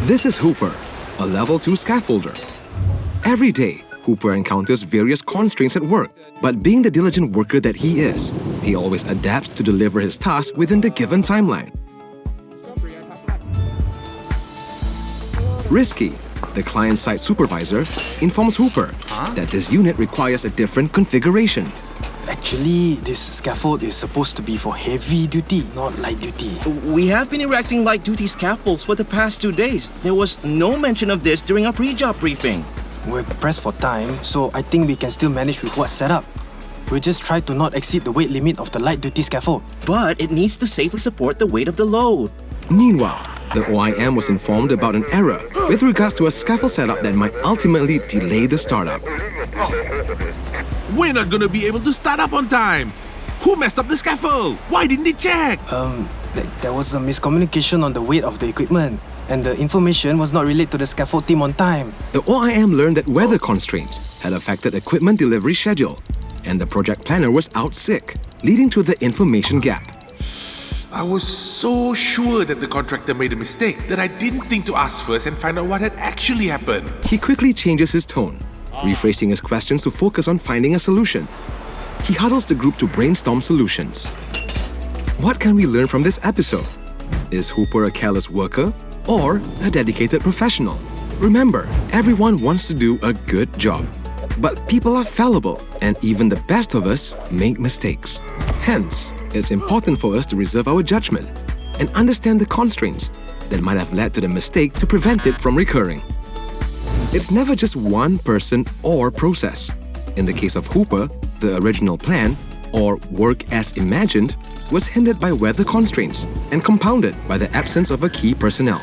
This is HooPer, a Level 2 scaffolder. Every day, HooPer encounters various constraints at work, but being the diligent worker that he is, he always adapts to deliver his task within the given timeline. Risky, the client-side supervisor, informs HooPer that this unit requires a different configuration. Actually, this scaffold is supposed to be for heavy duty, not light duty. We have been erecting light-duty scaffolds for the past 2 days. There was no mention of this during our pre-job briefing. We're pressed for time, so I think we can still manage with what's set up. We'll just try to not exceed the weight limit of the light-duty scaffold. But it needs to safely support the weight of the load. Meanwhile, the OIM was informed about an error with regards to a scaffold setup that might ultimately delay the startup. We're not gonna be able to start up on time. Who messed up the scaffold? Why didn't they check? There was a miscommunication on the weight of the equipment, and the information was not relayed to the scaffold team on time. The OIM learned that weather constraints had affected equipment delivery schedule, and the project planner was out sick, leading to the information gap. I was so sure that the contractor made a mistake that I didn't think to ask first and find out what had actually happened. He quickly changes his tone, rephrasing his questions to focus on finding a solution. He huddles the group to brainstorm solutions. What can we learn from this episode? Is HooPer a careless worker or a dedicated professional? Remember, everyone wants to do a good job. But people are fallible, and even the best of us make mistakes. Hence, it's important for us to reserve our judgment and understand the constraints that might have led to the mistake to prevent it from recurring. It's never just one person or process. In the case of HooPer, the original plan, or work as imagined, was hindered by weather constraints and compounded by the absence of a key personnel.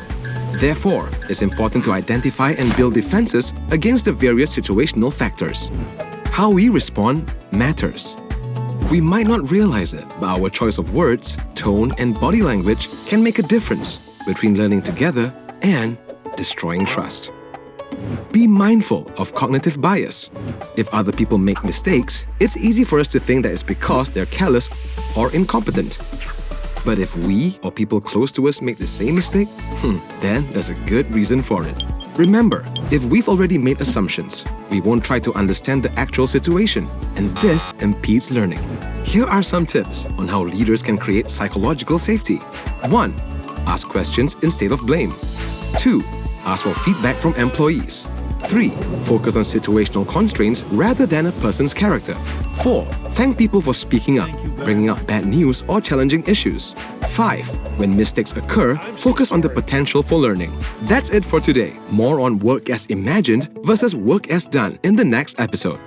Therefore, it's important to identify and build defenses against the various situational factors. How we respond matters. We might not realize it, but our choice of words, tone, and body language can make a difference between learning together and destroying trust. Be mindful of cognitive bias. If other people make mistakes, it's easy for us to think that it's because they're careless or incompetent. But if we or people close to us make the same mistake, then there's a good reason for it. Remember, if we've already made assumptions, we won't try to understand the actual situation, and this impedes learning. Here are some tips on how leaders can create psychological safety. 1. Ask questions instead of blame. 2. Ask for feedback from employees. 3. Focus on situational constraints rather than a person's character. 4. Thank people for speaking up, bringing up bad news or challenging issues. 5. When mistakes occur, focus on the potential for learning. That's it for today. More on work as imagined versus work as done in the next episode.